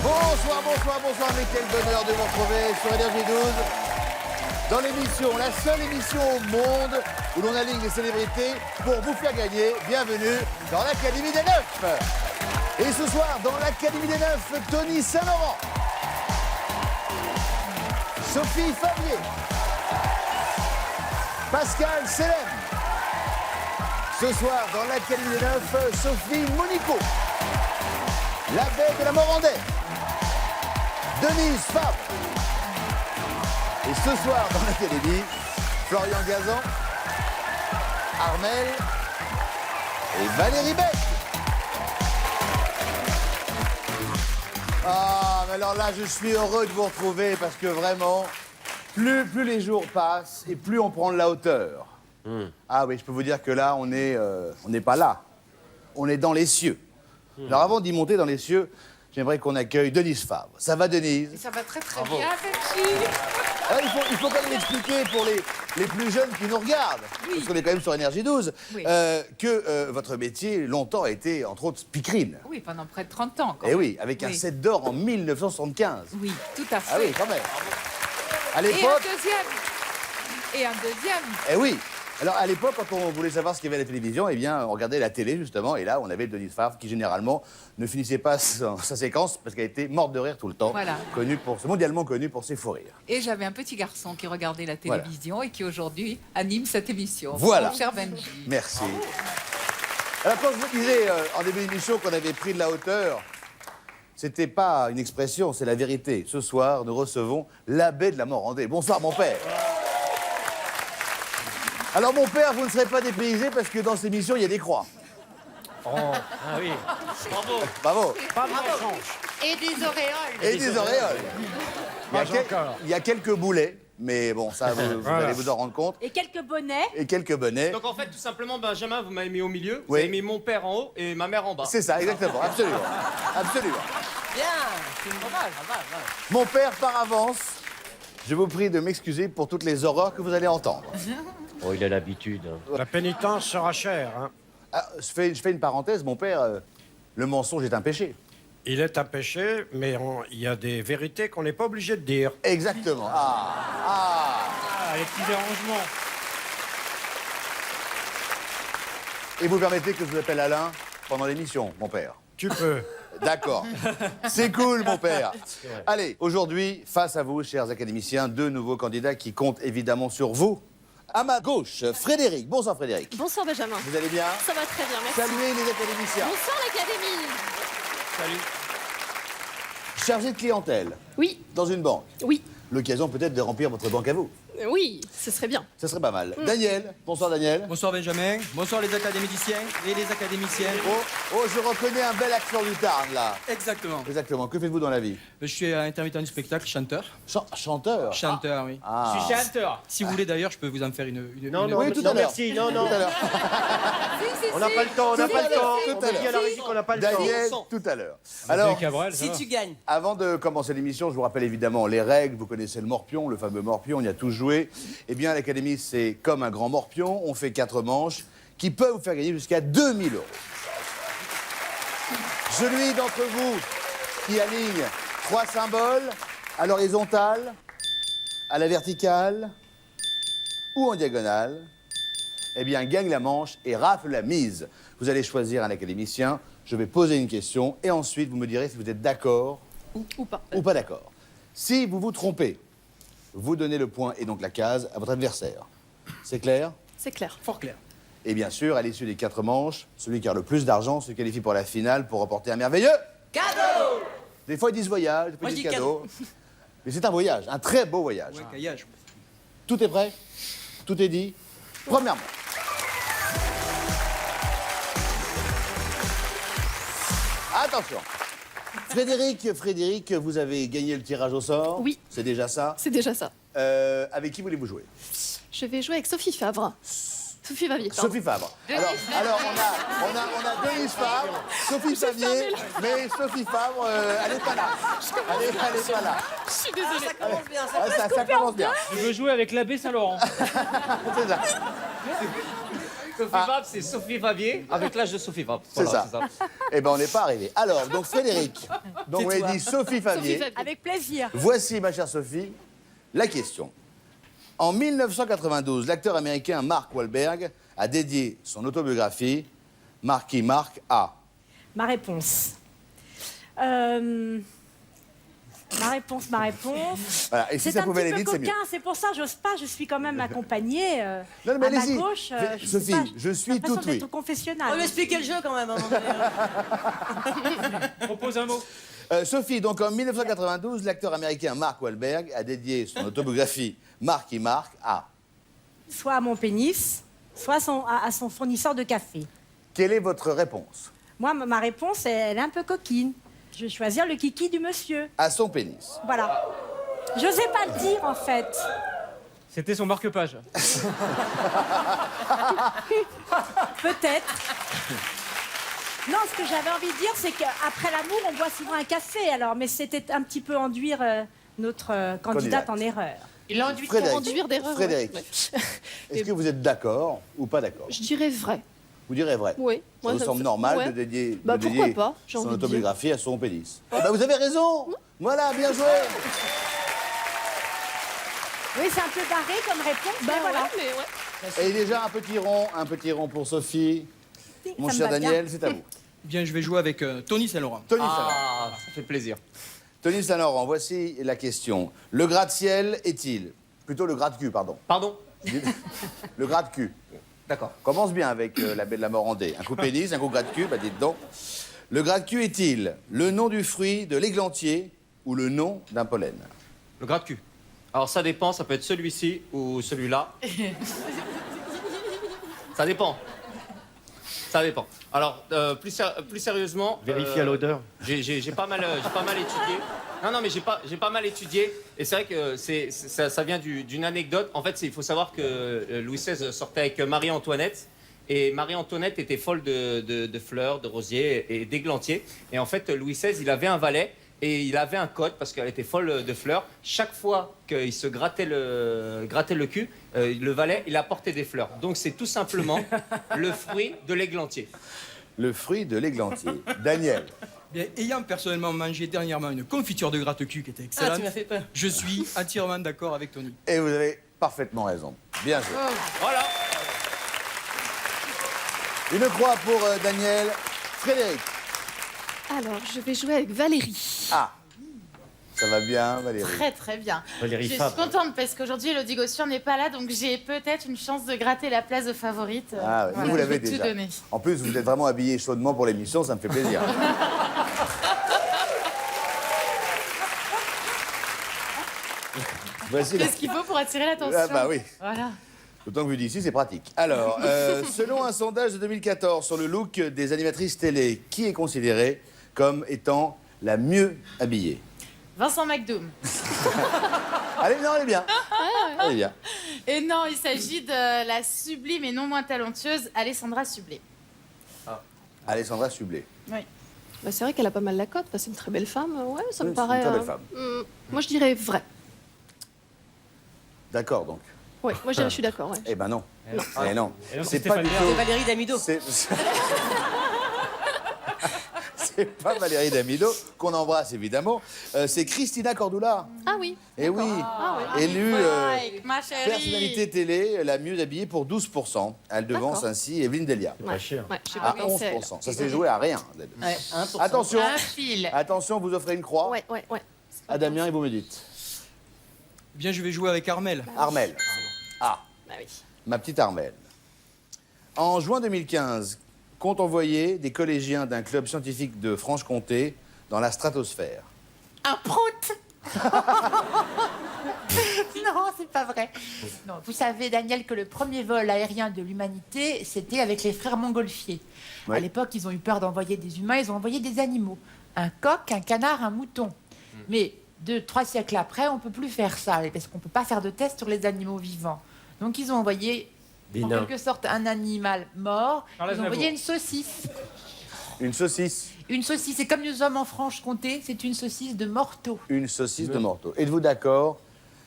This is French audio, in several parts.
Bonsoir, bonsoir, bonsoir, mais quel bonheur de vous retrouver sur Énergie 12. Dans l'émission, la seule émission au monde où l'on aligne les célébrités pour vous faire gagner. Bienvenue dans l'Académie des Neufs. Et ce soir, dans l'Académie des Neufs, Tony Saint-Laurent, Sophie Favier, Pascal Selem. Ce soir, dans l'Académie des Neufs, Sophie Monico, l'abbé de la Morandais, Denise Fabre. Et ce soir, dans l'Académie, Florian Gazan, Armel et Valérie Beck. Ah, mais alors là, je suis heureux de vous retrouver parce que vraiment, plus les jours passent et plus on prend de la hauteur. Ah oui, je peux vous dire que là, on n'est pas là. On est dans les cieux. Alors avant d'y monter dans les cieux, j'aimerais qu'on accueille Denise Fabre. Ça va, Denise? Ça va très très bien, Benji. Alors, il faut quand même expliquer pour les plus jeunes qui nous regardent, parce qu'on est quand même sur Énergie 12, que votre métier, longtemps, a été, entre autres, speakerine. Oui, pendant près de 30 ans. Et oui, avec un 7 d'or en 1975. Oui, tout à fait. Ah oui, quand même. À Et l'époque... un deuxième. Eh oui. Alors, à l'époque, quand on voulait savoir ce qu'il y avait à la télévision, eh bien, on regardait la télé, justement, et là, on avait Denise Fabre, qui, généralement, ne finissait pas sa séquence, parce qu'elle était morte de rire tout le temps. Voilà. Mondialement connue pour ses faux rires. Et j'avais un petit garçon qui regardait la télévision et qui, aujourd'hui, anime cette émission. Voilà. Mon cher Benji. Merci. Alors, quand je vous disais, en début d'émission, qu'on avait pris de la hauteur, c'était pas une expression, c'est la vérité. Ce soir, nous recevons l'abbé de la Morandais. Bonsoir, mon père. Alors, mon père, vous ne serez pas dépaysé parce que dans cette émission, il y a des croix. Oh, ah oui. Bravo. Bravo. Pas mal de chance. Et des auréoles. Et des auréoles. Encore. Il y a quelques boulets, mais bon, ça, vous allez vous en rendre compte. Et quelques bonnets. Et quelques bonnets. Donc en fait, tout simplement, Benjamin, vous m'avez mis au milieu, vous Oui. avez mis mon père en haut et ma mère en bas. C'est ça, exactement, absolument. Absolument. Bien, c'est une pas mal. Mon père, par avance, je vous prie de m'excuser pour toutes les horreurs que vous allez entendre. Oh, il a l'habitude. La pénitence sera chère. Hein. Ah, je fais une parenthèse, mon père, le mensonge est un péché. Il est un péché, mais il y a des vérités qu'on n'est pas obligé de dire. Exactement. Les petits dérangements. Et vous permettez que je vous appelle Alain pendant l'émission, mon père? Tu peux. D'accord. C'est cool, mon père. Allez, aujourd'hui, face à vous, chers académiciens, deux nouveaux candidats qui comptent évidemment sur vous. À ma gauche, Frédéric. Bonsoir, Frédéric. Bonsoir Benjamin. Vous allez bien? Ça va très bien, merci. Saluez les académiciens. Bonsoir l'Académie. Chargé de clientèle Oui, dans une banque. oui, L'occasion peut-être de remplir votre banque à vous. oui, ce serait bien. Ça serait pas mal. Daniel. Bonsoir, Daniel. Bonsoir Benjamin, bonsoir les académiciens et les académiciennes. Oh, je reconnais un bel accent du Tarn, là. Exactement. Exactement. Que faites-vous dans la vie? Je suis intermittent du spectacle, chanteur. Chanteur. Chanteur, oui. Ah. Je suis chanteur. Si vous voulez d'ailleurs, je peux vous en faire une Non, non, Oui, tout à non, l'heure. merci. Non, non. Tout à l'heure. On n'a pas le temps, on n'a Tout pas à le l'heure, temps. tout à On me dit l'heure. à la régie qu'on n'a pas le Daniel, temps. tout à l'heure. Alors, Si tu gagnes. avant de commencer l'émission, je vous rappelle évidemment les règles. Vous connaissez le morpion, le fameux morpion, on y a tous joué. Eh bien, l'Académie, c'est comme un grand morpion. On fait 4 manches qui peuvent vous faire gagner jusqu'à 2000 €. Celui d'entre vous qui aligne 3 symboles à l'horizontale, à la verticale ou en diagonale, eh bien, gagne la manche et rafle la mise. Vous allez choisir un académicien, je vais poser une question et ensuite vous me direz si vous êtes d'accord Ou pas. ou pas d'accord. Si vous vous trompez, vous donnez le point et donc la case à votre adversaire. C'est clair? C'est clair. Fort clair. Et bien sûr, à l'issue des 4 manches, celui qui a le plus d'argent se qualifie pour la finale pour remporter un merveilleux Cadeau. Des fois, ils disent voyage, des fois, ils disent cadeau. Mais c'est un voyage, un très beau voyage. Ouais, caillage. Tout est prêt? Tout est dit? Premièrement. Attention. Frédéric, vous avez gagné le tirage au sort. Oui. C'est déjà ça. C'est déjà ça. Avec qui voulez-vous jouer? Je vais jouer avec Sophie Favre. Sophie Favier, pardon. Sophie Fabre. Alors on a Denise Fabre, Sophie Favier, mais Sophie Fabre, elle n'est pas là. Elle est pas là. Je suis désolée. Ça commence bien, Ça commence bien. Je veux jouer avec l'abbé Saint-Laurent. C'est ça. Sophie Vabre, c'est Sophie Favier avec l'âge de Sophie Vabre. C'est Voilà, ça. Eh ben, on n'est pas arrivé. Alors, donc Frédéric, donc vous avez dit Sophie Favier. Avec plaisir. Voici, ma chère Sophie, la question. En 1992, l'acteur américain Mark Wahlberg a dédié son autobiographie Marky Mark à... Ma réponse. Ma réponse. Voilà, et si C'est ça un pouvait petit aller peu vite, c'est mieux. coquin, c'est pour ça que j'ose pas, je suis quand même accompagnée. Non, mais à ma allez-y. gauche, je Sophie, sais pas, je suis j'ai l'impression tout oui. d'être au confessionnal. Oh, On va expliquer le jeu quand même. Propose un mot. Sophie, donc en 1992, l'acteur américain Mark Wahlberg a dédié son autobiographie Marky Mark à... Soit à mon pénis, soit à son fournisseur de café. Quelle est votre réponse? Moi, ma réponse, elle est un peu coquine. Je vais choisir le kiki du monsieur. À son pénis. Voilà. J'osais pas le dire, en fait. C'était son marque-page. Peut-être. Non, ce que j'avais envie de dire, c'est qu'après l'amour, on boit souvent un café, alors. Mais c'était un petit peu enduire notre candidate en erreur. Il a enduit Frédéric, Conduire d'erreur. Frédéric, Ouais. est-ce que vous êtes d'accord ou pas d'accord? Je dirais vrai. Vous direz vrai. Oui. Ça vous semble normal ouais. de dédier, Bah, de pourquoi dédier pas, j'ai son envie de dire. autobiographie à son pénis. Ah bah, vous avez raison. Voilà, bien joué. Oui, c'est un peu barré comme réponse, Bah mais voilà. ouais, mais ouais. Et déjà un petit rond pour Sophie. Mon Ça me cher va bien. Daniel, c'est à vous. Bien, je vais jouer avec Tony Saint-Laurent. Tony Saint-Laurent. Ah, ça fait plaisir. Tony Saint-Laurent, voici la question. Le gratte-ciel est-il... Plutôt le gratte-cul, pardon. Pardon? Le gratte-cul. D'accord. Commence bien avec la baie de la Morandais. Un coup pénis, un coup gratte-cul, bah dites donc. Le gratte-cul est-il le nom du fruit, de l'églantier ou le nom d'un pollen? Le gratte-cul. Alors ça dépend, ça peut être celui-ci ou celui-là. Ça dépend. Ça dépend. Alors, plus sérieusement... Vérifier à l'odeur. J'ai pas mal étudié. Non, mais j'ai pas mal étudié. Et c'est vrai que ça vient d'une anecdote. En fait, il faut savoir que Louis XVI sortait avec Marie-Antoinette. Et Marie-Antoinette était folle de fleurs, de rosiers et d'églantiers. Et en fait, Louis XVI, il avait un valet. Et il avait un code parce qu'elle était folle de fleurs. Chaque fois qu'il se grattait le cul, le valet, il apportait des fleurs. Donc c'est tout simplement le fruit de l'églantier. Le fruit de l'églantier. Daniel. Bien, ayant personnellement mangé dernièrement une confiture de gratte-cul qui était excellente, Ah, tu m'as fait peur. je suis entièrement d'accord avec Tony. Et vous avez parfaitement raison. Bien joué. Voilà. Une croix pour Daniel. Frédéric. Alors, je vais jouer avec Valérie. Ah. Ça va bien, Valérie? Très très bien. Valérie Je suis Fabre. contente parce qu'aujourd'hui Elodie Gossuin n'est pas là, donc j'ai peut-être une chance de gratter la place de favorite. Ah, ouais, Voilà, vous l'avez je vais déjà. tout donner. En plus, vous êtes vraiment habillé chaudement pour l'émission, ça me fait plaisir. Voici la... Qu'est-ce qu'il faut pour attirer l'attention? Ah bah oui. Voilà. Autant que vu d'ici, c'est pratique. Alors, selon un sondage de 2014 sur le look des animatrices télé, qui est considérée comme étant la mieux habillée? Vincent McDoom. Allez, non, elle est bien. Elle est bien. Et non, il s'agit de la sublime et non moins talentueuse Alessandra Sublet. Alessandra Sublet. Oui. Bah, c'est vrai qu'elle a pas mal la cote. Bah, c'est une très belle femme. Ouais, ça Oui, me c'est une paraît. très belle femme. Moi, je dirais vrai. D'accord, donc. Oui, moi, je suis d'accord. Ouais. Eh ben non. Non. Eh non. Et non, C'est c'est pas Stéphane du Bern. tout... C'est Valérie Damido. C'est pas Valérie Damido, qu'on embrasse évidemment. C'est Christina Cordula. Ah oui. Eh oui. Ah oui. Élue Mike, ma chérie. personnalité télé la mieux habillée pour 12%. Elle devance D'accord. ainsi Evelyne Delia. C'est pas cher. Ouais, je sais À pas pensé à elle. 11%. Ça s'est joué à rien. Ouais, 1%. Attention, Un fil. attention, vous offrez une croix Ouais. à Damien et vous me dites. Bien, je vais jouer avec Armel. Armel. Ah, Bah oui. ma petite Armel. En juin 2015, compte envoyer des collégiens d'un club scientifique de Franche-Comté dans la stratosphère. Un prout. Non, c'est pas vrai. Non, vous savez, Daniel, que le premier vol aérien de l'humanité, c'était avec les frères Montgolfier. Ouais. À l'époque, ils ont eu peur d'envoyer des humains, ils ont envoyé des animaux. Un coq, un canard, un mouton. Mais 2-3 siècles après, on peut plus faire ça, parce qu'on peut pas faire de tests sur les animaux vivants. Donc ils ont envoyé, en nains. quelque sorte, un animal mort. Charles Ils ont envoyé Aznavour. une saucisse. Une saucisse. Une saucisse, et comme nous sommes en Franche-Comté, c'est une saucisse de morteau. Une saucisse de morteau. Êtes-vous d'accord,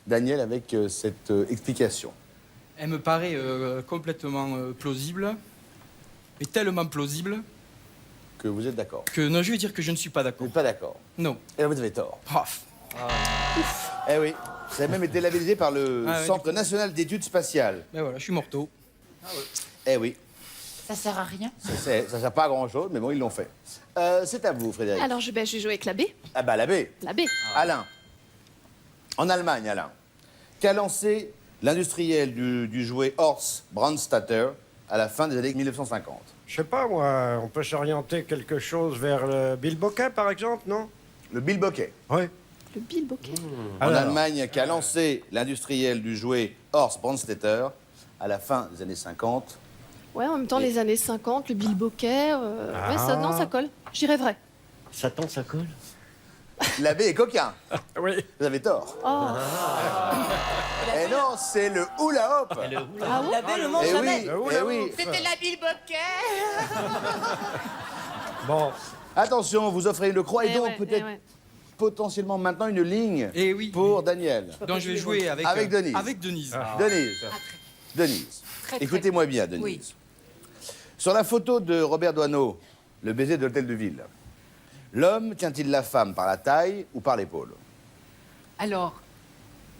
Daniel, avec cette explication? Elle me paraît complètement plausible, mais tellement plausible Que vous êtes d'accord. que non, je vais dire que je ne suis pas Vous d'accord. n'êtes pas d'accord. Non. Et là, vous avez tort. Paf. Eh oui, ça a même été labellisé par le Ah ouais, Centre national d'études spatiales. Ben voilà, je suis morto. Eh oui, Ça sert à rien. ça ne sert pas à grand-chose, mais bon, ils l'ont fait. C'est à vous, Frédéric. Alors, je vais jouer avec la B. Ah bah, la B. La B. Alain. En Allemagne, Alain. Qu'a lancé l'industriel du jouet Horst Brandstatter à la fin des années 1950? Je sais pas, moi, on peut s'orienter quelque chose vers le Bill Bokeh, par exemple, non? Le Bill Bokeh. Oui. Le Bill Bokeh. En Alors. Allemagne, qu'a lancé l'industriel du jouet Horst Brandstatter à la fin des années 50. Ouais, en même temps, les années 50, le Bill Bokeh. Ouais, ça, non, ça colle. J'irais vrai. Satan, ça colle. La B est coquin. Oui. Vous avez tort. Oh. Eh non, c'est le hula hop. Ah ouais La belle ne mange Eh jamais. oui, Le eh hula oui. hoop. C'était la Bill Bokeh. Bon, Attention, vous offrez une croix et Eh donc ouais, peut-être eh ouais. potentiellement maintenant une ligne Et oui. pour Daniel. Donc je vais jouer avec Denise. Avec Denise. Denise. Denise. Très, très Écoutez-moi bien, Denise. Oui. Sur la photo de Robert Doisneau, le baiser de l'hôtel de ville, l'homme tient-il la femme par la taille ou par l'épaule? Alors,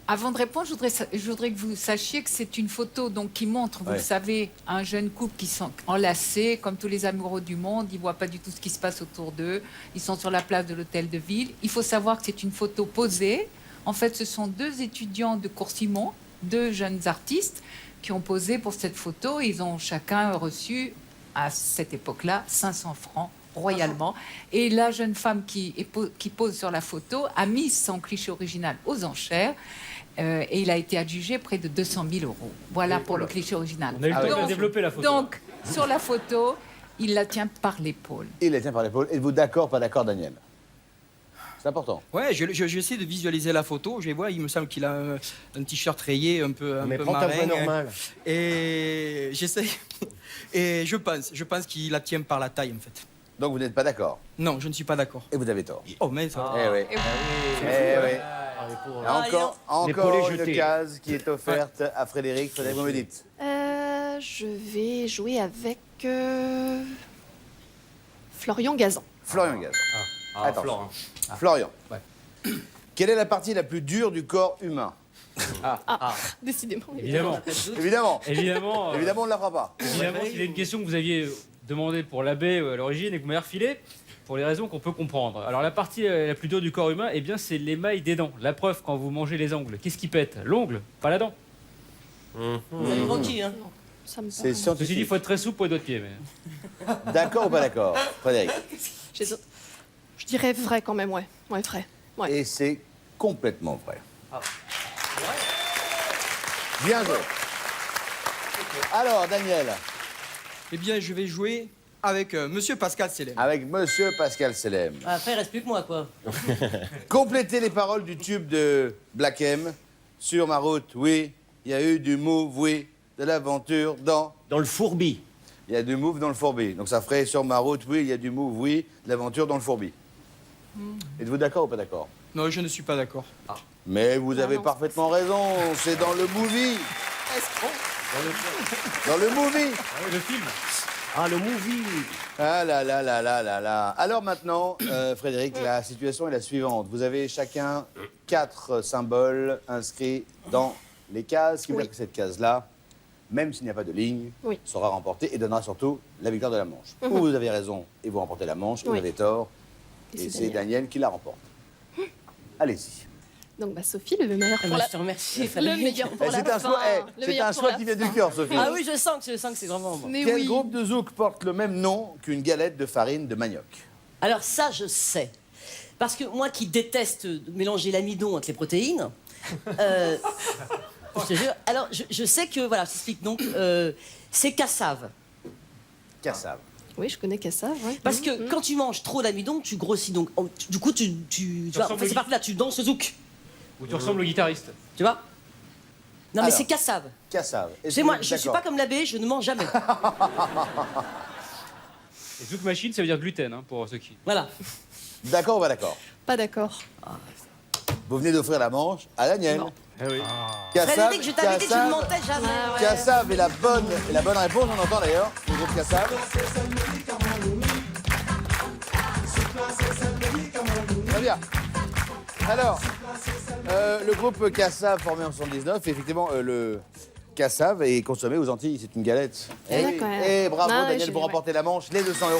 avant de répondre, je voudrais que vous sachiez que c'est une photo donc, qui montre, vous Ouais. le savez, un jeune couple qui sont enlacés, comme tous les amoureux du monde. Ils ne voient pas du tout ce qui se passe autour d'eux. Ils sont sur la place de l'hôtel de ville. Il faut savoir que c'est une photo posée. En fait, ce sont deux étudiants de Cours-Simon, deux jeunes artistes, qui ont posé pour cette photo. Ils ont chacun reçu, à cette époque-là, 500 francs royalement. Et la jeune femme qui pose sur la photo a mis son cliché original aux enchères. Et il a été adjugé près de 200 000 euros. Voilà pour le cliché original. On a eu le temps de Donc- développer la photo. Donc, sur la photo, il la tient par l'épaule. Il la tient par l'épaule. Êtes-vous d'accord, pas d'accord, Daniel? C'est important. Ouais, j'essaie de visualiser la photo. Je vais voir, il me semble qu'il a un t-shirt rayé un peu Mais peu prends ta marin, voix hein. normale. Et j'essaie. Et je pense qu'il la tient par la taille, en fait. Donc vous n'êtes pas d'accord. Non, je ne suis pas d'accord. Et vous avez tort. Oh, mais ça. Eh oui. Et vous- Eh oui. Ah, Encore L'épaule est une jetée. case qui est offerte à Frédéric. Frédéric, vous me dites. Je vais jouer avec Florian Gazan. Florian Gazan. Attends. Florent. Florian. Quelle est la partie la plus dure du corps humain? Décidément. Évidemment. Évidemment. Évidemment. Évidemment, on ne la fera pas. Évidemment, c'était une question que vous aviez demandée pour l'abbé à l'origine et que vous m'avez refilée pour les raisons qu'on peut comprendre. Alors la partie la plus dure du corps humain, eh bien c'est l'émail des dents. La preuve, quand vous mangez les ongles, qu'est-ce qui pète? L'ongle, pas la dent. Vous avez grandi, hein. Ça me C'est paraît. Ceci dit, il scientifique. faut être très souple pour les doigts de pied. Mais... D'accord ou pas d'accord, Frédéric? Je dirais vrai quand même, ouais. Ouais, vrai. Ouais. Et c'est complètement vrai. Bien joué. Alors, Daniel, Eh bien, je vais jouer avec Monsieur Pascal Selem. avec Monsieur Pascal Selem. Après, il reste plus que moi, quoi. Complétez les paroles du tube de Black M. Sur ma route, oui, il y a eu du move, oui, de l'aventure dans... Dans le fourbi. Il y a du move dans le fourbi. Donc ça ferait sur ma route, oui, il y a du move, oui, de l'aventure dans le fourbi. Êtes-vous d'accord ou pas d'accord? Non, je ne suis pas d'accord. Mais vous avez non. parfaitement raison, c'est dans le movie. Dans le movie. Le film. Ah, le movie. Ah là là là là là là. Alors maintenant, Frédéric, la situation est la suivante. Vous avez chacun 4 symboles inscrits dans les cases, ce qui veut Oui. dire que cette case-là, même s'il n'y a pas de ligne, Oui. sera remportée et donnera surtout la victoire de la manche. Ou vous avez raison et vous remportez la manche, ou vous Oui. avez tort Et et c'est c'est Daniel qui la remporte. Allez-y. Donc, bah, Sophie, le meilleur pour la... Je te remercie, Le Frédéric. meilleur pour Eh, la c'est un fin. choix, Le c'est meilleur un pour choix la qui vient fin. du cœur, Sophie. Ah oui, je sens que c'est vraiment bon. Mais Quel oui. groupe de zouk porte le même nom qu'une galette de farine de manioc? Alors ça, je sais. Parce que moi qui déteste mélanger l'amidon avec les protéines, je te jure, alors je sais que, voilà, je t'explique donc, c'est cassave. Cassave. Oui, je connais Cassave, ouais. Parce que quand tu manges trop d'amidon, tu grossis. Donc, du coup, tu vois, ressembles enfin, c'est au- parti là, tu danses le zouk. Où tu ressembles au guitariste. Tu vois? Non, mais Alors. c'est cassave. Cassave. Tu sais, moi, je suis pas comme l'abbé, je ne mange jamais. Et zouk machine, ça veut dire gluten, hein, pour ceux qui. Voilà. D'accord ou pas d'accord? Pas d'accord. Vous venez d'offrir la manche à Daniel. Eh oui. Frédéric, je t'avais dit que tu ne montais jamais. Kassav est la bonne réponse, on entend d'ailleurs, le groupe Kassav. Très bien. Alors, le groupe Kassav formé en 79, effectivement, le Kassav est consommé aux Antilles, c'est une galette. Ah, d'accord. Et bravo Ah, ouais, Daniel pour remporter la manche, les 200 €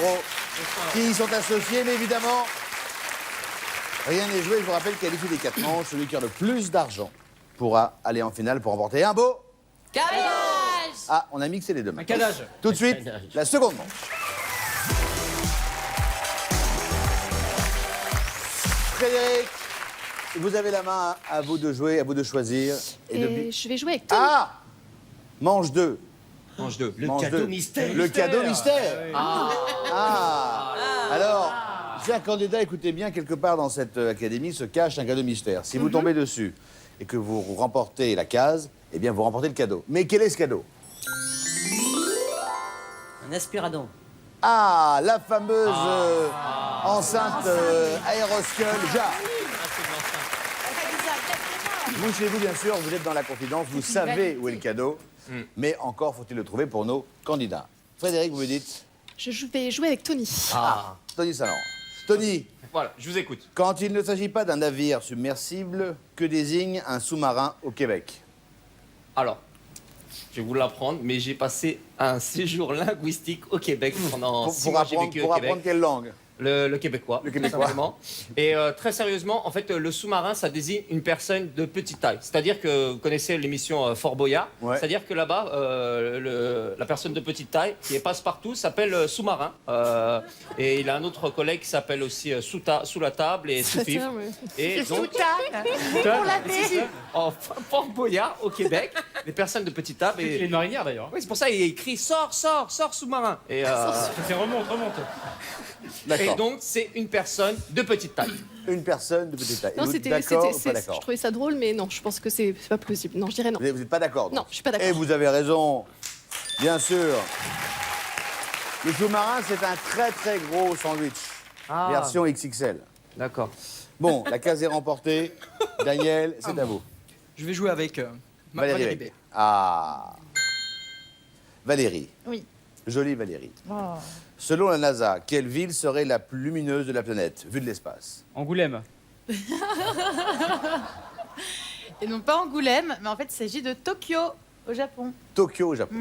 qui y sont associés, mais évidemment, rien n'est joué. Je vous rappelle qu'à l'issue des 4 manches, celui qui a le plus d'argent pourra aller en finale pour remporter un beau... Ah, on a mixé les deux. Un calage. Tout de suite, la seconde manche. Frédéric, vous avez la main, à vous de jouer, à vous de choisir. Et je vais jouer avec Tony. Ah, manche 2. Mange deux. Le Manche cadeau deux. mystère. Le cadeau mystère. Alors, chers candidats, écoutez bien, quelque part dans cette académie se cache un cadeau mystère. Si vous tombez dessus et que vous remportez la case, eh bien, vous remportez le cadeau. Mais quel est ce cadeau? Un aspiradon. Ah, la fameuse enceinte Aeroscale Jar. Vous, chez vous, bien sûr, vous êtes dans la confidence, vous savez où est le cadeau, mais encore faut-il le trouver pour nos candidats. Frédéric, vous me dites? Je vais jouer avec Tony. Tony Saint-Laurent. Tony, Voilà, je vous écoute. quand il ne s'agit pas d'un navire submersible, que désigne un sous-marin au Québec? Alors, je vais vous l'apprendre, mais j'ai passé un séjour linguistique au Québec pendant 6 mois. J'ai vécu au Pour Québec. apprendre quelle langue? Le québécois. Le québécois. tout simplement. Et très sérieusement, en fait, le sous-marin, ça désigne une personne de petite taille. C'est-à-dire que vous connaissez l'émission Fort Boyard. Ouais. C'est-à-dire que là-bas, la personne de petite taille qui est passe-partout s'appelle sous-marin. Et il a un autre collègue qui s'appelle aussi sous la table et sous fif. Et donc, Pour la baie. en Fort Boyard, au Québec, les personnes de petite taille. Il est une marinière d'ailleurs. Oui, c'est pour ça qu'il crie sors sous-marin. Et, C'est remonte. D'accord. et donc, c'est une personne de petite taille. Une personne de petite taille. Non, Vous êtes c'était, d'accord ou pas je d'accord? trouvais ça drôle, mais non, je pense que c'est pas plausible. Non, je dirais non. Vous n'êtes pas d'accord? donc? Non, je suis pas d'accord. Et vous avez raison, bien sûr. Le sous-marin, c'est un très très gros sandwich, version XXL. D'accord. Bon, la case est remportée. Daniel, c'est à vous. Je vais jouer avec Valérie. Valérie B. Ah. Valérie. Oui. Jolie Valérie. Oh. Selon la NASA, quelle ville serait la plus lumineuse de la planète, vue de l'espace? Angoulême. Et non pas Angoulême, mais en fait, il s'agit de Tokyo, au Japon. Tokyo, au Japon.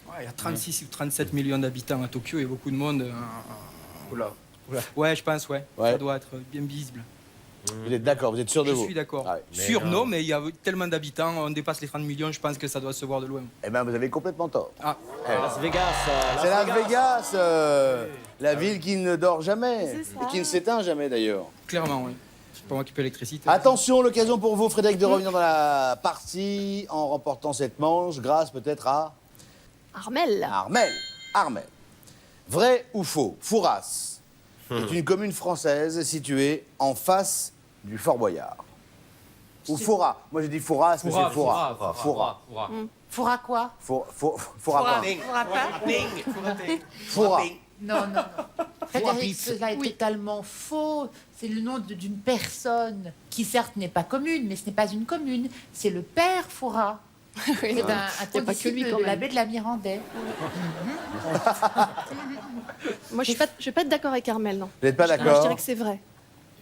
Ouais, il y a 36 ou 37 millions d'habitants à Tokyo, il y a beaucoup de monde. Oula. Ouais, je pense, ouais. Ouais. Ça doit être bien visible. Vous êtes d'accord, vous êtes sûr de Je vous? suis d'accord. Ah ouais. Sûr, non, mais il y a tellement d'habitants, on dépasse les 30 millions, je pense que ça doit se voir de loin. Eh bien, vous avez complètement tort. Ah, Las Vegas. C'est Las Vegas, la ville qui ne dort jamais, C'est ça. et qui ne s'éteint jamais d'ailleurs. clairement, oui. C'est pas moi qui paie l'électricité. Attention, l'occasion pour vous, Frédéric, de revenir dans la partie en remportant cette manche, grâce peut-être à Armel. Armel. Armel. Vrai ou faux? Fouras est une commune française située en face du Fort Boyard. Ou Foura. Moi j'ai dit Fouras, mais c'est Foura. Foura. Foura quoi? Foura pas. Foura. Non. Frédéric, cela est totalement faux. C'est le nom d'une personne qui, certes, n'est pas commune, mais ce n'est pas une commune. C'est le père Foura. C'est un Il y a pas que lui, condisciple quand de même. l'abbé de la Mirandais. Moi, je suis pas d'accord avec Armel, non. Vous n'êtes pas Moi, je d'accord? dirais que c'est vrai.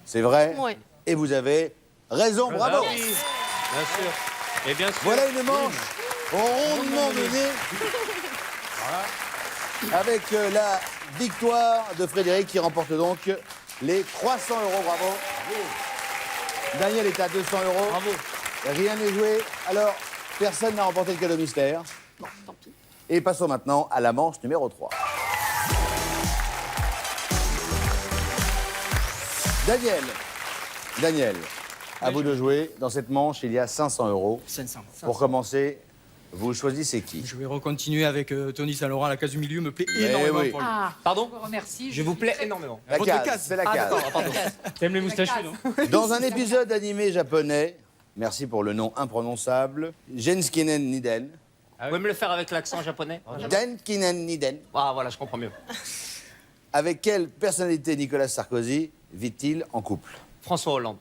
C'est vrai? Ouais. Et vous avez raison, bravo. Ah oui, bien sûr. Et bien sûr. Voilà une manche rondement menée. Avec la victoire de Frédéric qui remporte donc les 300 €. Bravo. Daniel est à 200 €. Bravo. Rien n'est joué. Alors, personne n'a remporté le cadeau mystère. Bon, tant pis. Et passons maintenant à la manche numéro 3. Daniel, à vous de jouer. Dans cette manche, il y a 500 €. 500. Pour commencer, vous choisissez qui? Je vais recontinuer avec Tony Saint-Laurent. La case du milieu me plaît Mais énormément oui. pour lui. Ah, Pardon je vous remercie. Je vous plais énormément. La Votre case, case. c'est la Ah, case. d'accord, pardon. T'aimes les moustachus, non? Dans un épisode animé japonais, merci pour le nom imprononçable, Genskinen Niden. Vous pouvez me le faire avec l'accent japonais? Genskinen Niden. Ah, voilà, je comprends mieux. Avec quelle personnalité Nicolas Sarkozy vit-il en couple? François Hollande.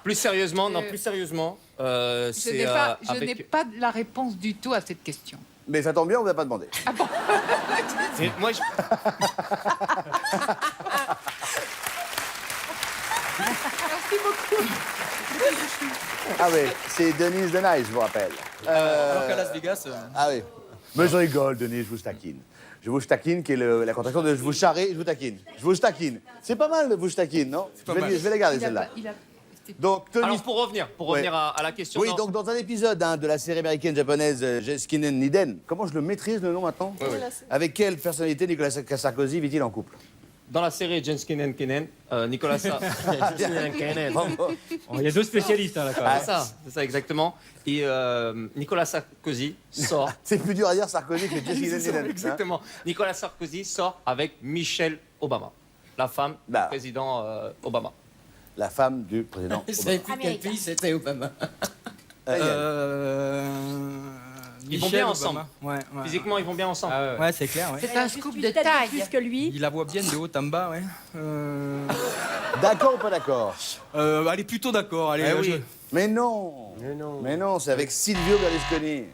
Plus sérieusement, non, plus sérieusement, Je c'est n'ai pas, avec... pas la réponse du tout à cette question. Mais ça tombe bien, on vous a pas demandé. Moi, je... Merci beaucoup. Ah oui, c'est Denise the Nice, je vous rappelle. Alors qu'à Las Vegas. Ah oui. Mais je rigole, Denise, je vous taquine. Je vous taquine, qui est la contraction de je vous charrie, je vous taquine. Je vous taquine. C'est pas mal, je vous taquine, non pas mal. Je vais la garder, Il a celle-là. pas- il a- c'était- Donc, Tony... Alors, pour revenir Ouais. à la question... Oui, non. donc dans un épisode de la série américaine-japonaise Jeskinen Niden, comment je le maîtrise le nom maintenant Ouais, ouais. Avec quelle personnalité Nicolas Sarkozy vit-il en couple Dans la série Jens Kinen Kenen, Nicolas Sarkozy... Oh, il y a deux spécialistes là quand même. C'est ça exactement. Et Nicolas Sarkozy sort... C'est plus dur à dire Sarkozy que Jeskinen C'est ça, Niden. exactement. Nicolas Sarkozy sort avec Michelle Obama, la femme Bah. du président Obama. La femme du président. Je savais plus quel pays c'était Obama. Ils vont bien ensemble. Ouais, Physiquement, ils vont bien ensemble. Ah ouais, ouais. Ouais, c'est clair, ouais. C'est Elle a un juste scoop une de tête taille. plus que lui. Il la voit bien de haut en bas, ouais. D'accord ou pas d'accord Allez, plutôt d'accord. Allez, Eh oui. Mais non. Mais non, c'est avec Silvio Berlusconi.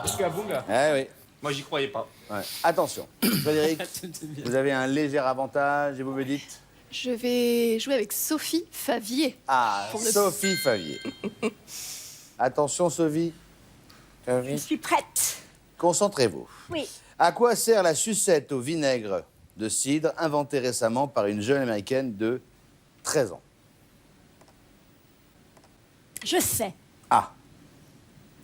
Bunga, bunga. Eh oui. Moi, j'y croyais pas. Ouais. Attention, Frédéric, vous avez un léger avantage et vous me dites Je vais jouer avec Sophie Favier. Ah, Pour le- Sophie Favier. Attention, Sophie. Je suis prête. Concentrez-vous. Oui. À quoi sert la sucette au vinaigre de cidre inventée récemment par une jeune américaine de 13 ans? Je sais. Ah,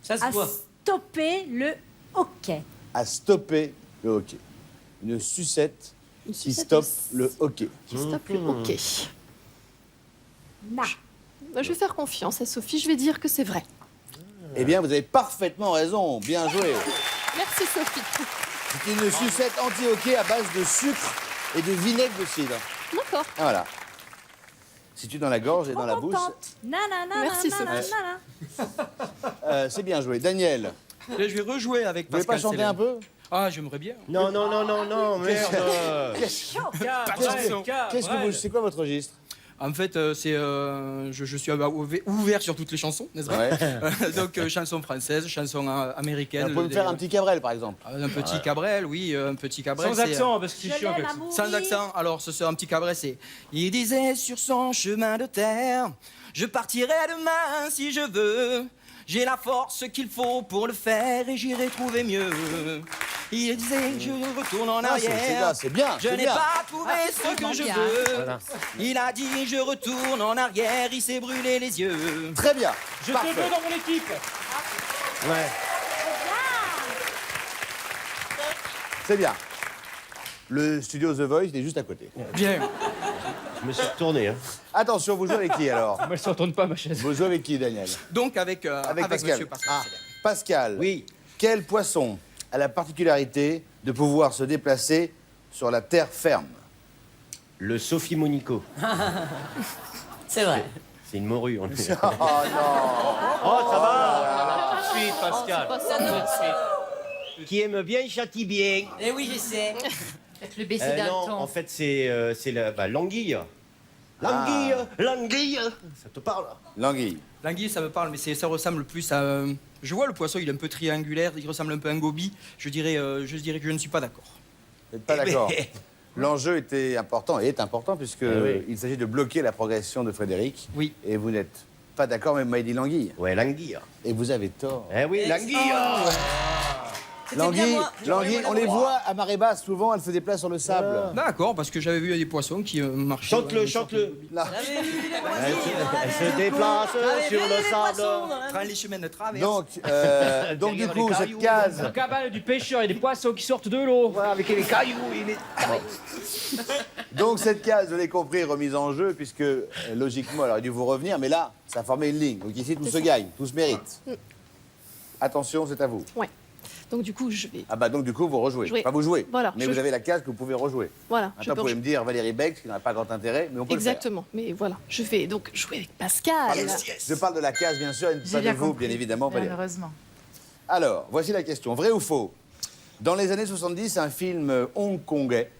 Ça se À voit. stopper le hockey. à stopper le hockey. Une sucette Une qui sucette stoppe de- le hockey. Qui stoppe le hockey. Na. Bah, je vais faire confiance à Sophie, je vais dire que c'est vrai. Eh bien, vous avez parfaitement raison. Bien joué. Merci Sophie. C'est une sucette anti-hockey à base de sucre et de vinaigre de cidre. D'accord. Ah, voilà. Situe dans la gorge et dans la bouche. Merci, C'est bien joué. Daniel, Là, je vais rejouer avec vous voulez Pascal. pas chanter Célène. un peu? Ah, j'aimerais bien. Non, merde. C'est quoi votre registre? En fait, je suis ouvert sur toutes les chansons, n'est-ce pas? Ouais. Donc, chansons françaises, chansons américaines. Vous pouvez me faire un petit Cabrel, par exemple. Un petit Cabrel, oui, un petit Cabrel. Sans c'est, accent, parce que c'est Je chiant. l'aime avec à ça. mourir. Sans accent, alors ce sera un petit Cabrel, c'est... Il disait sur son chemin de terre, je partirai demain si je veux. J'ai la force qu'il faut pour le faire et j'irai trouver mieux. Il disait, je retourne en Ah, arrière. c'est bien, Je c'est n'ai bien. pas trouvé ce que je bien. veux. Voilà. Il a dit, je retourne en arrière, il s'est brûlé les yeux. Très bien. Je te Parfait. veux dans mon équipe. Ouais. C'est bien. Le studio The Voice il est juste à côté. Bien. Je me suis retourné. Hein. Attention, vous jouez avec qui alors? Moi, je ne retourne pas ma chaise. Vous jouez avec qui, Daniel? Donc avec Pascal. Monsieur Pascal. Ah, Pascal. Oui. Quel poisson a la particularité de pouvoir se déplacer sur la terre ferme? Le Sophie Monico. C'est vrai. C'est une morue. On est... Oh non. Oh, ça va. Tout de suite, Pascal. pas ça, non. Tout de suite. Qui aime bien, châtie bien. Eh oui, je sais. Peut-être le baisser d'un Non, ton. en fait, c'est l'anguille. L'anguille, l'anguille. Ça te parle? L'anguille. L'anguille, ça me parle, mais ça ressemble plus à... je vois le poisson, il est un peu triangulaire, il ressemble un peu à un goby. Je dirais que je ne suis pas d'accord. Vous n'êtes pas Eh ben. d'accord? L'enjeu était important et est important puisque oui. il s'agit de bloquer la progression de Frédéric. Oui. Et vous n'êtes pas d'accord, mais vous m'avez dit l'anguille. Ouais, l'anguille. Et vous avez tort. Eh oui, l'anguille. L'anguille, on les voit à marée basse, souvent, elles se déplacent sur le sable. D'accord, parce que j'avais vu des poissons qui marchaient... Chante-le, chante-le. Là. Elle se déplace sur le sable. Prends les chemins de travers. Donc du coup, cette case... Une cabane du pêcheur et des poissons qui sortent de l'eau. Avec les cailloux. Donc cette case, vous l'avez compris, remise en jeu, puisque logiquement, elle aurait dû vous revenir, mais là, ça formait une ligne. Donc ici, tout se gagne, tout se mérite. Attention, c'est à vous. Ouais. Donc du coup, je vais... Ah bah donc du coup, vous rejouez. Jouer. Pas vous jouez, Voilà, mais je- vous avez la case que vous pouvez rejouer. Voilà. Maintenant, vous pouvez me dire Valérie Beck, qui n'a pas grand intérêt, mais on peut Exactement. Mais voilà, je vais donc jouer avec Pascal. le faire. Je parle de la case, bien sûr, et J'ai pas de bien vous, compris. bien évidemment, Valérie. Malheureusement. Alors, voici la question. Vrai ou faux? Dans les années 70, un film hongkongais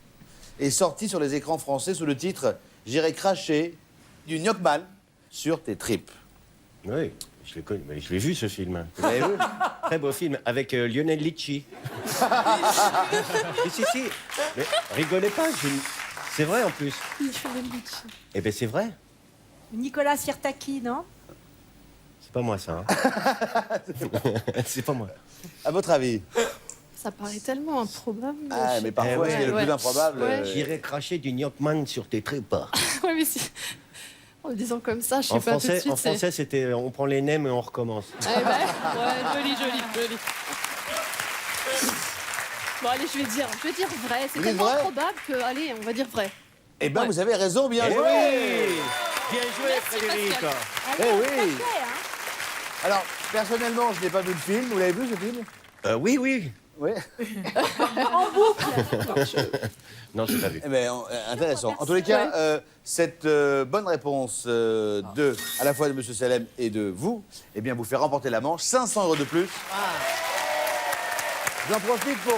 est sorti sur les écrans français sous le titre « J'irai cracher du Gnocchman sur tes tripes. Oui, je l'ai connu, mais je l'ai vu ce film. Vous l'avez vu? Très beau film avec Lionel Litchi. si. Mais rigolez pas, c'est vrai en plus. Eh ben c'est vrai. Nicolas Sirtaki, non? C'est pas moi ça. Hein. C'est pas moi. À votre avis? Ça paraît tellement improbable. Ah, mais parfois, Eh c'est le ouais. plus improbable. Ouais. J'irai cracher du Gnocchman sur tes tripes. Ouais, mais en le disant comme ça, je sais pas tout de suite. En français, c'était on prend les nems et on recommence. Eh ben, ouais, joli. Bon, allez, je vais dire vrai. C'est Vous dites tellement vrai improbable que, allez, on va dire vrai. Eh bien, vous avez raison, bien Eh joué. oui. Bien joué, Frédéric. Eh oui. Alors, personnellement, je n'ai pas vu le film. Vous l'avez vu, ce film? Oui. Oui. Non, j'ai pas vu. Eh bien, intéressant. En tous les cas, cette bonne réponse de, à la fois de M. Salem et de vous, eh bien, vous fait remporter la manche. 500 € de plus. J'en profite pour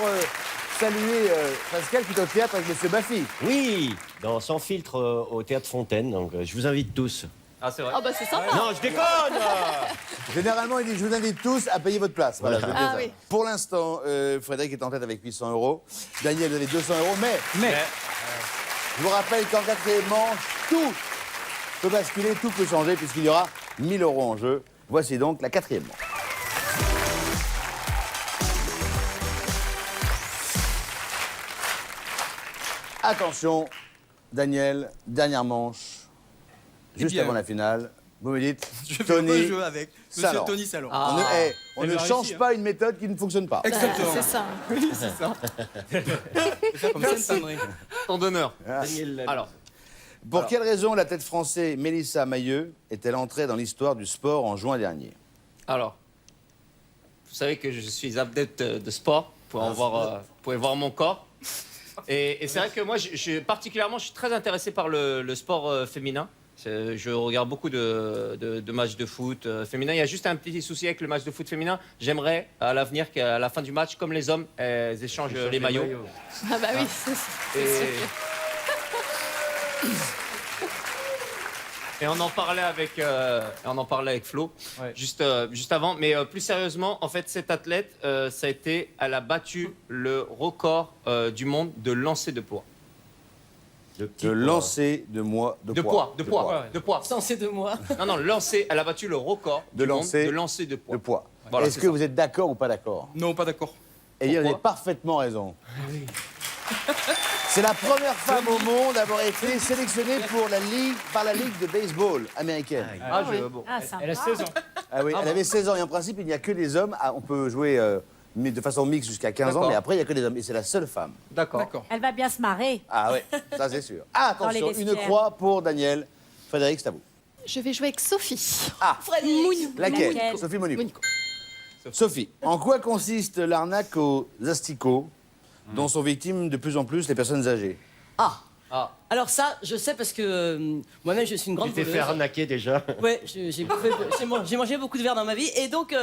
saluer Pascal qui est au théâtre avec M. Baffy. Oui, dans Sans filtre au Théâtre Fontaine. Donc, je vous invite tous. Ah, c'est vrai. Ah bah c'est sympa. Non, je déconne. Généralement, il dit je vous invite tous à payer votre place. Voilà, je veux dire Ah ça. oui. Pour l'instant, Frédéric est en tête avec 800 €. Daniel, vous avez 200 €. Mais je vous rappelle qu'en quatrième manche, tout peut basculer, tout peut changer, puisqu'il y aura 1000 € en jeu. Voici donc la quatrième manche. Attention, Daniel, dernière manche, juste bien. avant la finale. Vous me dites, Je vais Tony jouer avec Salon. Tony Salon. On Elle ne va change réussir. pas une méthode qui ne fonctionne pas. Exactement. C'est ça. Comme ça, une sonnerie. Ton d'honneur. Daniel Lally. Alors, Pour quelle raison la tête française Mélissa Mailleux est-elle entrée dans l'histoire du sport en juin dernier? Alors, vous savez que je suis adepte de sport, vous pouvez voir mon corps. Et c'est vrai que moi, particulièrement, je suis très intéressé par le sport féminin. Je regarde beaucoup de matchs de foot féminin. Il y a juste un petit souci avec le match de foot féminin. J'aimerais à l'avenir qu'à la fin du match, comme les hommes, elles échangent les maillots. Ah bah oui, Et on en parlait avec Flo Ouais. juste avant. Mais plus sérieusement, en fait, cette athlète, elle a battu le record du monde de lancer de poids. De lancer de poids. De poids. Censé de moi. Non, lancer. Elle a battu le record De du monde lancer de lancer de poids. De poids. Voilà, Est-ce c'est que ça. vous êtes d'accord ou pas d'accord? Non, pas d'accord. Et il Pourquoi a parfaitement raison. C'est la première femme au monde à avoir été sélectionnée par la Ligue de baseball américaine. Ah, sympa. Elle a 16 ans. Ah oui, elle avait 16 ans et en principe, il n'y a que des hommes. On peut jouer mais de façon mixte jusqu'à 15 ans, D'accord. mais après, il n'y a que des hommes. Et c'est la seule femme. D'accord. Elle va bien se marrer. Ah oui, ça c'est sûr. Ah, Dans les attention, une vestiaires. croix pour Daniel. Frédéric, c'est à vous. Je vais jouer avec Sophie. Ah, laquelle? Laquelle Sophie Monico. Monico. Sophie, en quoi consiste l'arnaque aux asticots dont sont victimes de plus en plus les personnes âgées? Ah. Ah. Alors ça, je sais parce que moi-même, je suis une grande Tu t'es fait voleuse. arnaquer déjà. Ouais, j'ai mangé beaucoup de verre dans ma vie. Et donc,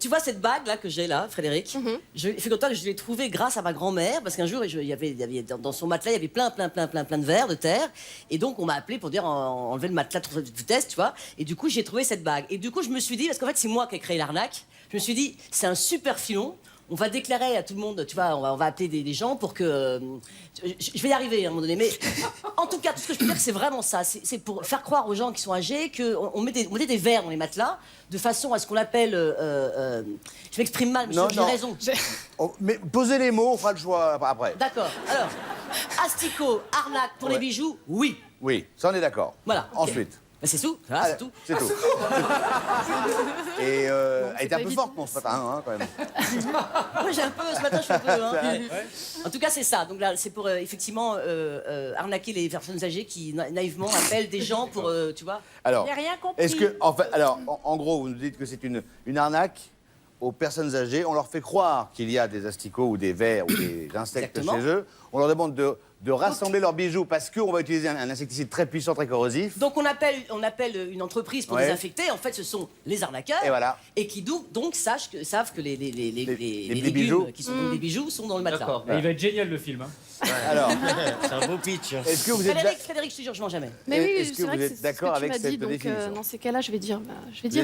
tu vois cette bague-là que j'ai là, Frédéric, figure-toi que je l'ai trouvée grâce à ma grand-mère, parce qu'un jour, il y avait dans son matelas, il y avait plein de verres de terre. Et donc, on m'a appelé pour dire enlever le matelas de vitesse, tu vois. Et du coup, j'ai trouvé cette bague. Et du coup, je me suis dit, parce qu'en fait, c'est moi qui ai créé l'arnaque, je me suis dit, c'est un super filon. On va déclarer à tout le monde, tu vois, on va appeler des gens pour que... je vais y arriver à un moment donné, mais en tout cas, tout ce que je peux dire, c'est vraiment ça. C'est pour faire croire aux gens qui sont âgés qu'on mettait des verres dans les matelas, de façon à ce qu'on appelle... je m'exprime mal, mais Non, j'ai non. raison. Mais posez les mots, on fera le choix après. D'accord. Alors, asticot, arnaque pour les bijoux, oui. Oui, ça on est d'accord. Voilà. ok. Ensuite. Ben, c'est tout, voilà, c'est tout. C'est tout. Et elle était un peu évident. forte, mon ce matin, hein, quand même. Moi, j'ai un peu, ce matin, je fais un peu. Hein. En tout cas, c'est ça. Donc là, c'est pour effectivement arnaquer les personnes âgées qui naïvement appellent des gens pour, tu vois. Alors, J'ai rien compris. est-ce que, en fait, alors, en gros, vous nous dites que c'est une arnaque aux personnes âgées. On leur fait croire qu'il y a des asticots ou des vers ou des insectes Exactement. chez eux. On leur demande de rassembler leurs bijoux parce qu'on va utiliser un insecticide très puissant, très corrosif. Donc on appelle une entreprise pour Ouais. désinfecter. En fait, ce sont les arnaqueurs. Et voilà. Et qui donc savent que les légumes bijoux. qui sont donc des bijoux sont dans le matelas. D'accord. Il va être génial le film. Hein. Alors, C'est un beau pitch. est-ce que vous êtes... Frédéric, je te jure, je mens jamais. Mais oui, Est-ce que c'est vrai vous que êtes c'est d'accord ce que tu avec m'as dit, cette donc, définition dans ces cas-là, je vais dire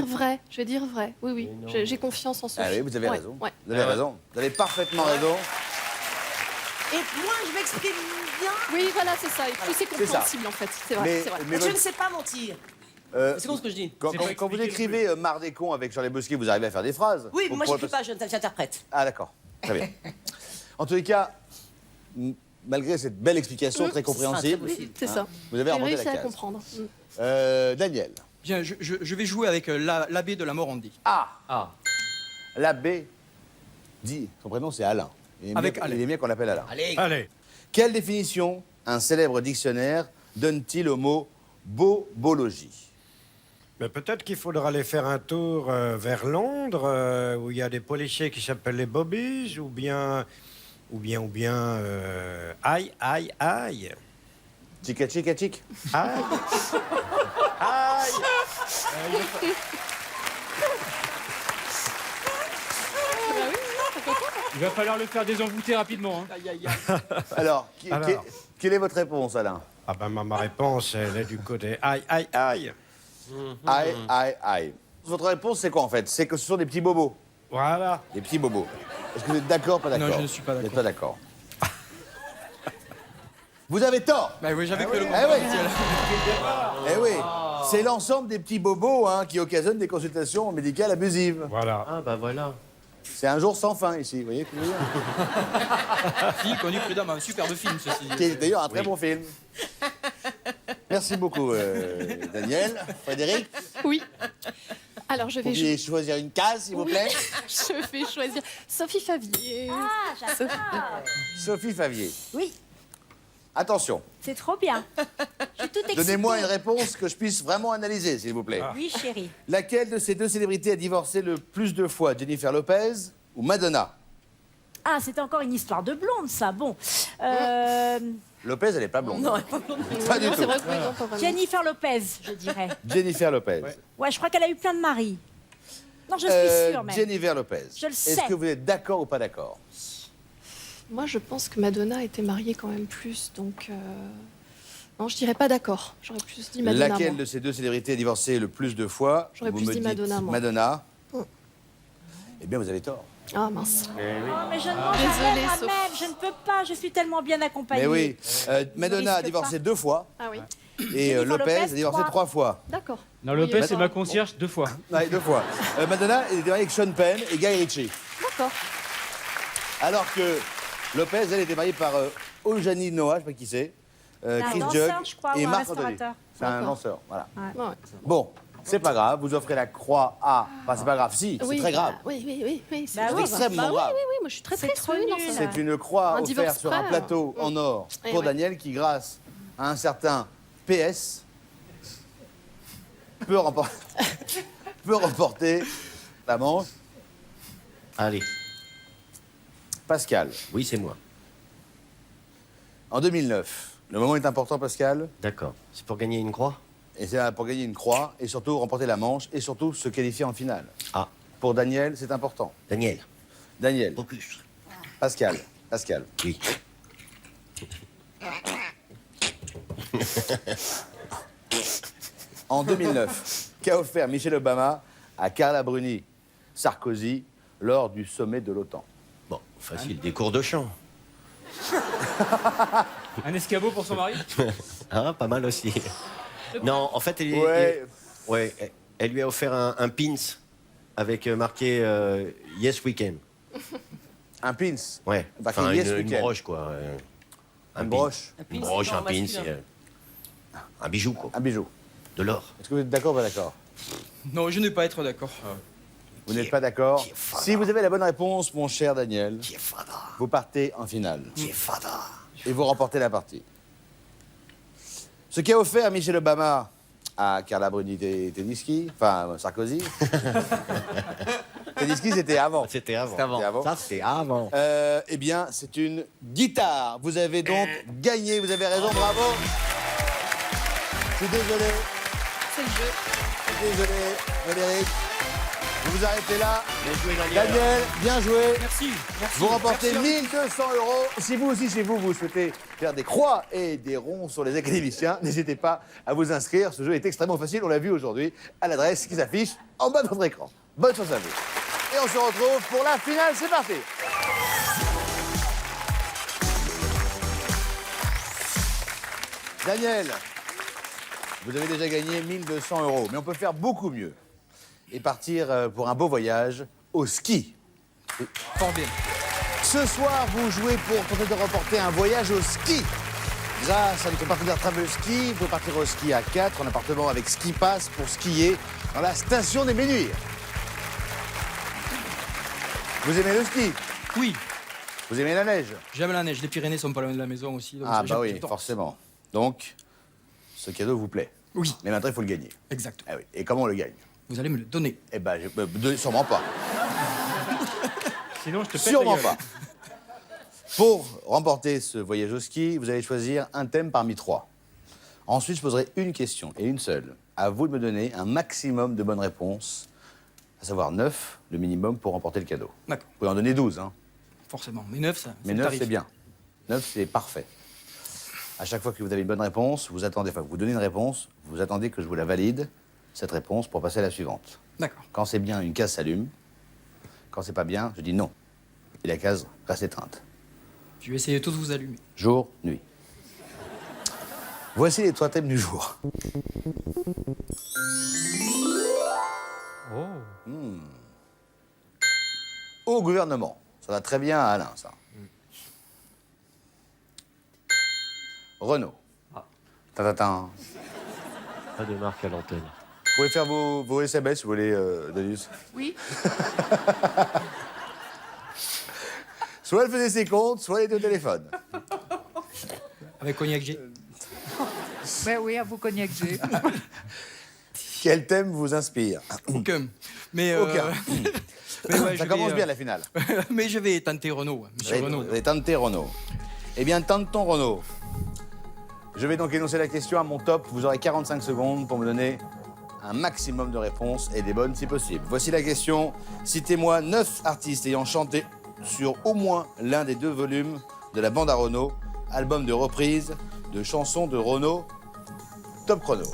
vrai. Je vais dire vrai. Oui, oui. J'ai confiance en Sophie. Ah oui, vous avez Ouais, raison. ouais. Vous avez raison. Vous avez parfaitement raison. Et moi, je m'exprime bien. Oui, voilà, c'est ça. Et plus c'est ça. compréhensible, en fait. C'est vrai, Mais- c'est vrai. mais Je votre- ne sais pas mentir. C'est con ce que je dis. Quand, C'est quand- pas quand vous expliqué non écrivez Marre des cons avec Charlie Bosquet, vous arrivez à faire des phrases. Oui, mais Vous moi, pourrez j'écris pas, j'interprète. Ah d'accord, très bien. En tous les cas, malgré cette belle explication très compréhensible, possible. C'est ça. vous avez J'ai remonté la réussi à case. comprendre. Daniel. Bien, je vais jouer avec l'abbé de la Morandie. Ah. L'abbé dit, son prénom c'est Alain. Il Avec bien, Alain. il est bien qu'on l'appelle Alain. Allez. Quelle définition un célèbre dictionnaire donne-t-il au mot bobologie? Mais peut-être qu'il faudra aller faire un tour vers Londres, où il y a des policiers qui s'appellent les Bobbies, ou bien, aïe, aïe, aïe. Chica chica chic. Aïe. Aïe. Il va falloir le faire désenvoûter rapidement. Hein. Alors, Alors. quelle est votre réponse, Alain? Ah ben ma réponse, elle est du côté aïe, aïe, aïe. Aïe, aïe, aïe. Votre réponse, c'est quoi en fait? C'est que ce sont des petits bobos. Voilà. Des petits bobos. Est-ce que vous êtes d'accord, pas d'accord? Non, je ne suis pas Vous n'êtes pas d'accord. Vous avez tort. Bah oui, j'avais que le Eh oui. Eh oui. C'est l'ensemble des petits bobos hein, qui occasionnent des consultations médicales abusives. Voilà. Ah bah voilà. C'est un jour sans fin ici, vous voyez ce que je veux dire? Fille connu prudemment, un superbe film ceci. Qui est d'ailleurs un très bon film. Merci beaucoup, Daniel. Frédéric, Oui. Alors, je vous vais, pouviez choisir une case, s'il vous plaît. je vais choisir Sophie Favier. Sophie Favier. Oui, Attention, c'est trop bien. Je suis toute excitée. donnez-moi une réponse que je puisse vraiment analyser, s'il vous plaît. Oui, chérie. Laquelle de ces deux célébrités a divorcé le plus de fois, Jennifer Lopez ou Madonna? Ah, c'était encore une histoire de blonde, ça. Bon. Lopez, elle n'est pas blonde. Non, elle est pas blonde. Pas du Non, tout. c'est vrai que oui, non, pas vraiment. Jennifer Lopez, je dirais. Jennifer Lopez. Ouais, je crois qu'elle a eu plein de maris. Non, je suis sûre, même. Jennifer Lopez. Je le Est-ce sais. que vous êtes d'accord ou pas d'accord? Moi, je pense que Madonna était mariée quand même plus, donc... Non, je dirais pas d'accord. J'aurais plus dit Madonna, Laquelle moi. de ces deux célébrités a divorcé le plus de fois? J'aurais Vous plus me dit dites Madonna, moi. Madonna. Mm. Eh bien, vous avez tort. Ah, mince. Oh, mais je ne mange Désolée, jamais Sophie. moi-même. Je ne peux pas. Je suis tellement bien accompagnée. Mais oui, Madonna a risque divorcé pas. 2 fois Ah oui, et Jennifer Lopez a Lopez, divorcé 3 fois. d'accord. Non, Lopez, Oui, c'est ma concierge 2 fois. Ouais, 2 fois. Madonna elle était mariée avec Sean Penn et Guy Ritchie. D'accord. Alors que Lopez, elle était mariée par Eugénie Noah, je sais pas qui c'est, Chris danseur, Jug je crois, et ou un Marc Anthony. restaurateur. C'est un D'accord. danseur, voilà. Ouais. Bon, c'est pas grave, vous offrez la croix à... Enfin, c'est pas grave, si, c'est Oui, très grave. bah, oui, c'est Bah grave. oui, extrêmement Bah oui, grave. oui, moi je suis très C'est triste. trop oui, non, nul. ça- C'est une croix Un divorce offerte sur un près, plateau en or Eh pour ouais. Daniel qui, grâce à un certain PS, peut remporter la manche. Allez. Pascal, Oui, c'est moi. en 2009, le moment est important, Pascal, D'accord. C'est pour gagner une croix? et c'est pour gagner une croix et surtout remporter la manche et surtout se qualifier en finale. Ah, Pour Daniel, c'est important. Daniel. Daniel, Focus. Pascal, Oui. en 2009, qu'a offert Michel Obama à Carla Bruni Sarkozy lors du sommet de l'OTAN? Bon, facile. Des cours de chant. Un escabeau pour son mari. Ah, pas mal aussi. Non, en fait, elle lui a offert un pins avec marqué Yes Weekend. Un pins. Ouais. Marqué Enfin, Yes une Weekend. broche, quoi. Une pin. broche. Une broche, c'est un genre pin, masculin. un bijou, quoi. Un bijou. De l'or. Est-ce que vous êtes d'accord ou pas d'accord? Non, je n'ai pas être d'accord. Vous n'êtes pas d'accord? Qui est fada. Si vous avez la bonne réponse, mon cher Daniel, Qui est fada. vous partez en finale. Qui est fada. Et vous remportez la partie. Ce qu'a offert Michel Obama à Carla Bruni Tedeschi, enfin Sarkozy. Tedeschi, c'était avant. C'était avant. C'était avant. C'était avant. Ça, c'est avant. Eh bien, c'est une guitare. Vous avez donc gagné, vous avez raison, bravo. Je suis désolé. C'est le jeu. Je suis désolé, Frédéric. Vous vous arrêtez là. Bien joué, Daniel. Daniel, bien joué. Merci. Vous remportez Merci. 1 200 €. Si vous aussi, chez vous, vous souhaitez faire des croix et des ronds sur les académiciens, n'hésitez pas à vous inscrire. Ce jeu est extrêmement facile, on l'a vu aujourd'hui, à l'adresse qui s'affiche en bas de votre écran. Bonne chance à vous. Et on se retrouve pour la finale, c'est parti. Daniel, vous avez déjà gagné 1 200 €, mais on peut faire beaucoup mieux. Et partir pour un beau voyage au ski. Fort bien. Ce soir, vous jouez pour tenter de remporter un voyage au ski. Grâce à notre partenaire Travel Ski, vous pouvez partir au ski à 4 en appartement avec Ski Pass pour skier dans la station des Ménuires. Vous aimez le ski? Oui, Vous aimez la neige? j'aime la neige. Les Pyrénées sont pas loin de la maison aussi. donc Ah j'aime- bah oui, j'adore. forcément. Donc, ce cadeau vous plaît. Oui, Mais maintenant, il faut le gagner. exact. Ah oui. Et comment on le gagne? Vous allez me le donner. Eh ben, sûrement pas. Sinon, je te pète la Sûrement gueule. pas. Pour remporter ce voyage au ski, vous allez choisir un thème parmi 3. Ensuite, je poserai une question, et une seule. À vous de me donner un maximum de bonnes réponses, à savoir 9, le minimum pour remporter le cadeau. D'accord, Vous pouvez en donner 12, hein. forcément. Mais 9, ça. Mais le 9, tarif. c'est bien. 9, c'est parfait. À chaque fois que vous avez une bonne réponse, vous attendez, enfin, vous donnez une réponse, vous attendez que je vous la valide, cette réponse, pour passer à la suivante. D'accord. Quand c'est bien, une case s'allume. Quand c'est pas bien, je dis non. Et la case reste éteinte. Je vais essayer de tous vous allumer. Jour, nuit. Voici les 3 thèmes du jour. Oh. Au gouvernement. Ça va très bien à Alain, ça. Renault. Tatatin. Pas de marque à l'antenne. Vous pouvez faire vos SMS si vous voulez, Denis. Oui. Soit elle faisait ses comptes, soit elle était au téléphone. Avec Cognac G. Ben oui, à vous cognac G. Quel thème vous inspire? Aucun. Mais, Aucun. mais ouais, Ça je commence vais, bien la finale. mais je vais tenter Renault. Monsieur Renault. Vous avez tenté Renault. Eh bien, tente-t-on Renault. Je vais donc énoncer la question à mon top. Vous aurez 45 secondes pour me donner un maximum de réponses et des bonnes si possible. Voici la question. Citez-moi 9 artistes ayant chanté sur au moins l'un des 2 volumes de la bande à Renault, album de reprise de chansons de Renault. Top chrono.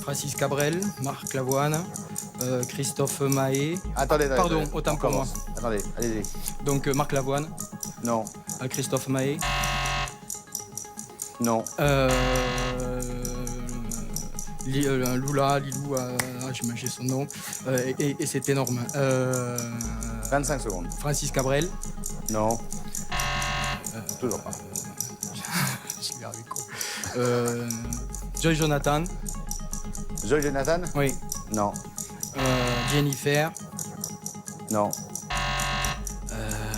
Francis Cabrel, Marc Lavoine, Christophe Mahé. Attendez, Pardon, attendez. autant On pour moi. commence. Attendez, allez-y. Donc Marc Lavoine, Non, Christophe Mahé. non. Lula, Lilou, j'ai mangé son nom. Et c'est énorme. 25 secondes. Francis Cabrel. Non. Toujours pas. Je suis arrivé con. Joy Jonathan. Joy Jonathan? Oui. Non. Jennifer. Non.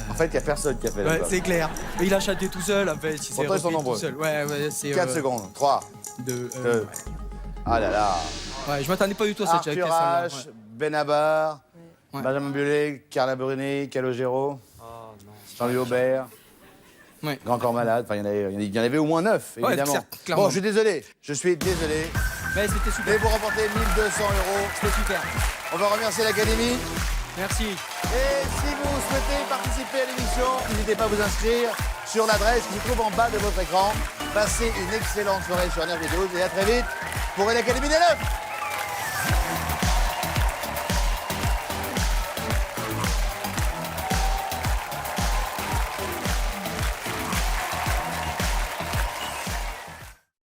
En fait, il n'y a personne qui a fait Ouais, l'album. c'est clair. Mais il a chanté tout seul, en fait. Il s'est Pourtant, ils sont repris nombreux. tout seul. Ouais, c'est. 4 secondes. 3. De, Ah là là. ouais, je m'attendais pas du tout à cette Arthur question-là. H, Benabar, Ouais. Benjamin Biolay, Carla Bruni, Calogero, Oh non. Jean-Louis Aubert, Ouais. Grand Corps Malade. Enfin, il y en avait au moins 9, Ouais, évidemment. certes, clairement. Bon, je suis désolé. Je suis désolé. Mais c'était super. Mais vous remportez 1 200 €. C'était super. On va remercier l'Académie. Merci. Et si vous souhaitez participer à l'émission, n'hésitez pas à vous inscrire sur l'adresse qui se trouve en bas de votre écran. Passez une excellente soirée sur NRJ12 et à très vite pour l'Académie des 9.